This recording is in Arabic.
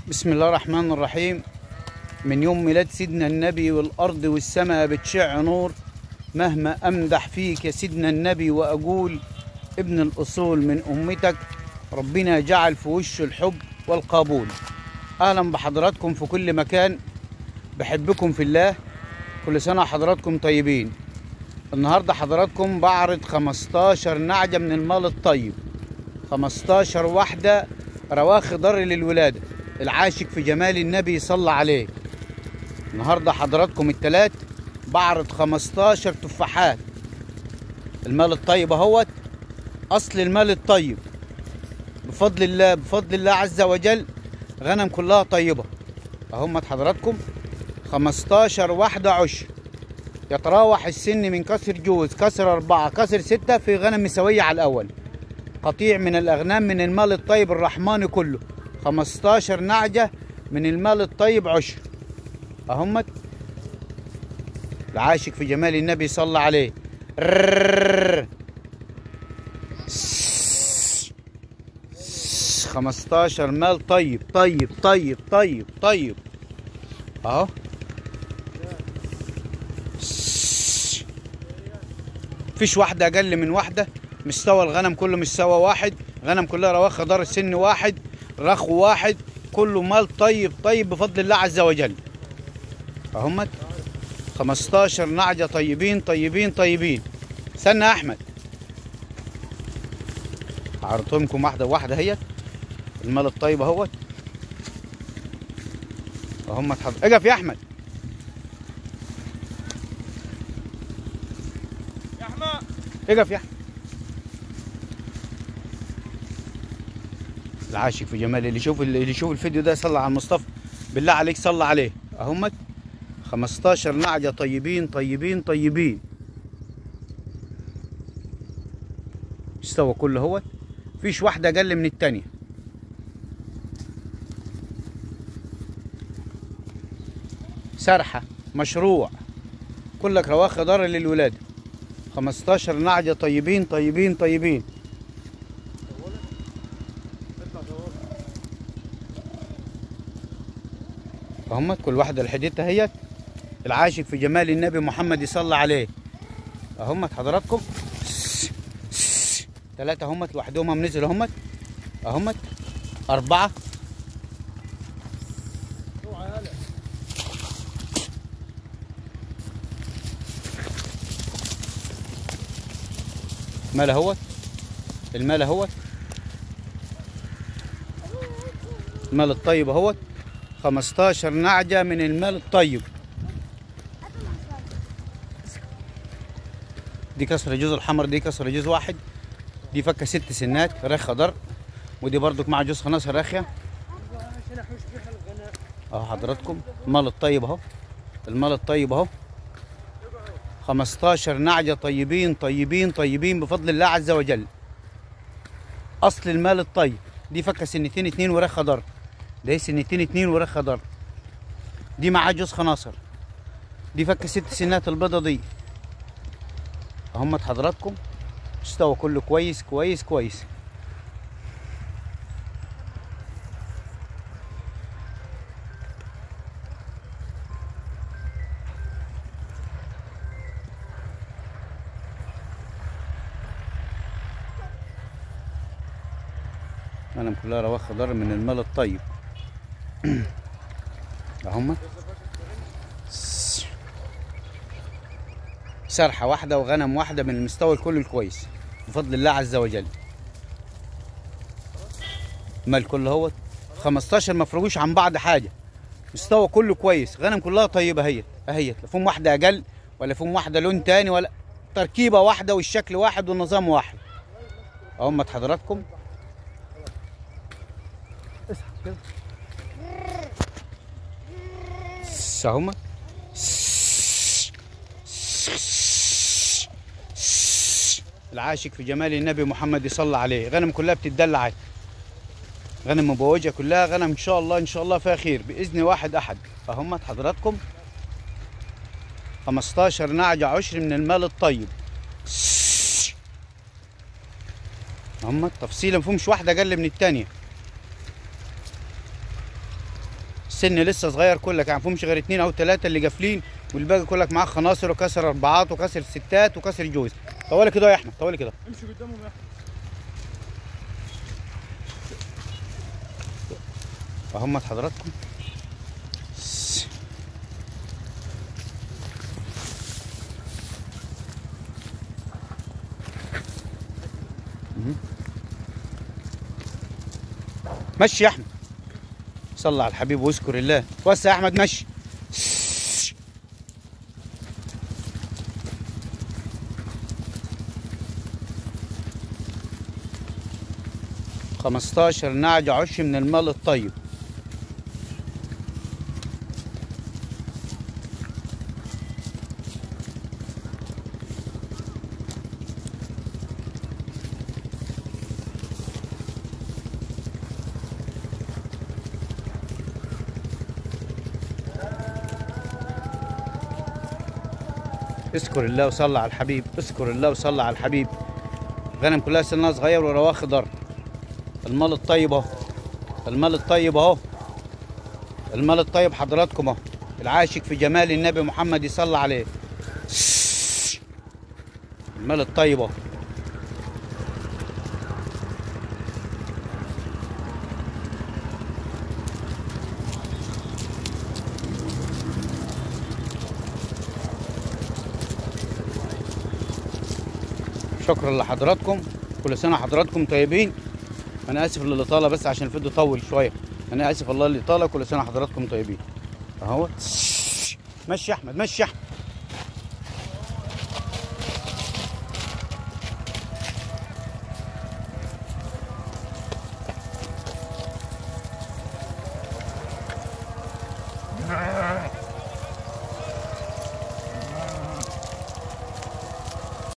بسم الله الرحمن الرحيم. من يوم ميلاد سيدنا النبي والأرض والسماء بتشع نور، مهما أمدح فيك يا سيدنا النبي وأقول ابن الأصول من أمتك، ربنا جعل في وشه الحب والقبول. أهلا بحضراتكم في كل مكان، بحبكم في الله، كل سنة حضراتكم طيبين. النهاردة حضراتكم بعرض 15 نعجة من المال الطيب، 15 واحدة رواخ ضر للولادة، العاشق في جمال النبي صلى عليه. النهارده حضراتكم التلات بعرض 15 تفاحات المال الطيب اهوت، اصل المال الطيب بفضل الله، بفضل الله عز وجل. غنم كلها طيبه اهمت حضراتكم، 15 واحده عشر، يتراوح السن من كسر جوز، كسر 4، كسر 6. في غنم مسويه على الاول، قطيع من الاغنام من المال الطيب الرحماني كله. 15 نعجه من المال الطيب عشر اهمت، العاشق في جمال النبي صلى عليه. 15 مال طيب طيب طيب طيب طيب اهو. مفيش واحده اقل من واحده، مستوى الغنم كله مستوى واحد، غنم كلها رواخ دار السن واحد، رخو واحد، كله مال طيب طيب بفضل الله عز وجل اهمت. 15 نعجة طيبين طيبين طيبين. استنى يا احمد، عرضت لكم واحدة واحدة هي المال الطيب اهوت اهمت. اقف يا احمد، يا احمد اقف يا احمد. العاشق في جمال، اللي يشوف الفيديو ده صلى على المصطفى بالله عليك، صلى عليه اهمت. 15 نعجة طيبين طيبين طيبين، استوى كله اهوت، مفيش واحدة أقل من التانية. سرحة مشروع، كلك رواخ دار للولادة. 15 نعجة طيبين طيبين طيبين اهمت، كل واحدة لحدتها هي، العاشق في جمال النبي محمد صلى عليه اهمت حضراتكم. 3 اهمت لوحدهم هم نزلوا اهمت اهمت. 4 مال اهوت، المال اهوت، المال الطيب اهوت. 15 نعجة من المال الطيب. دي كسر جوز الحمر، دي كسر جوز واحد، دي فكه 6 سنات رخ خضر، ودي برضك مع جوز خناصر راخيه اهو حضراتكم. المال الطيب اهو، المال الطيب اهو. 15 نعجه طيبين طيبين طيبين بفضل الله عز وجل، اصل المال الطيب. دي فكه سنتين 2 ورخ خضر، ده سنتين 2 ورخ خضر، دي مع جوز خناصر، دي فكه 6 سنات البيضه دي اهمت حضراتكم. استوى كله كويس كويس كويس. غنم كلها رواخ خضر من المال الطيب اهمت. سرحة واحدة وغنم واحدة من المستوى الكل الكويس بفضل الله عز وجل. المال كله اهوت، 15 ما فرقوش عن بعض حاجة، مستوى كله كويس، غنم كلها طيبة هي اهيت، لا فيهم واحدة أقل ولا فيهم واحدة لون تاني، ولا تركيبة واحدة والشكل واحد والنظام واحد اهمت حضراتكم. اسحب كده اهمت. العاشق في جمال النبي محمد صلى عليه. غنم كلها بتدلع، غنم مبوجه كلها، غنم ان شاء الله ان شاء الله فيها خير باذن واحد احد اهمت حضراتكم. 15 نعجه عشر من المال الطيب اهمت. تفصيلا مفهومش واحده اقل من الثانيه. السن لسه صغير كلك، يعني مفهومش غير 2 أو 3 اللي قافلين، والباقي كلك معاه خناصر وكسر 4 وكسر 6 وكسر جوز. طوالي كده يا احمد، طوالي كده، امشي قدامهم يا احمد. اهم حضراتكم. مشي يا احمد، صلى على الحبيب واذكر الله. وسع يا احمد، مشي. 15 نعجة عش من المال الطيب. اذكر الله وصلى على الحبيب، اذكر الله وصلى على الحبيب. الغنم كلها سنها صغير ورواها خضر. المال الطيب اهو، المال الطيب اهو، المال الطيب حضراتكم اهو. العاشق في جمال النبي محمد يصلى عليه. المال الطيب اهو. شكرا لحضراتكم، كل سنه حضراتكم طيبين. انا اسف للاطاله بس عشان الفيديو طول شويه، انا اسف والله للاطاله. كل سنه حضراتكم طيبين اهو. مشي يا احمد، مشي يا احمد.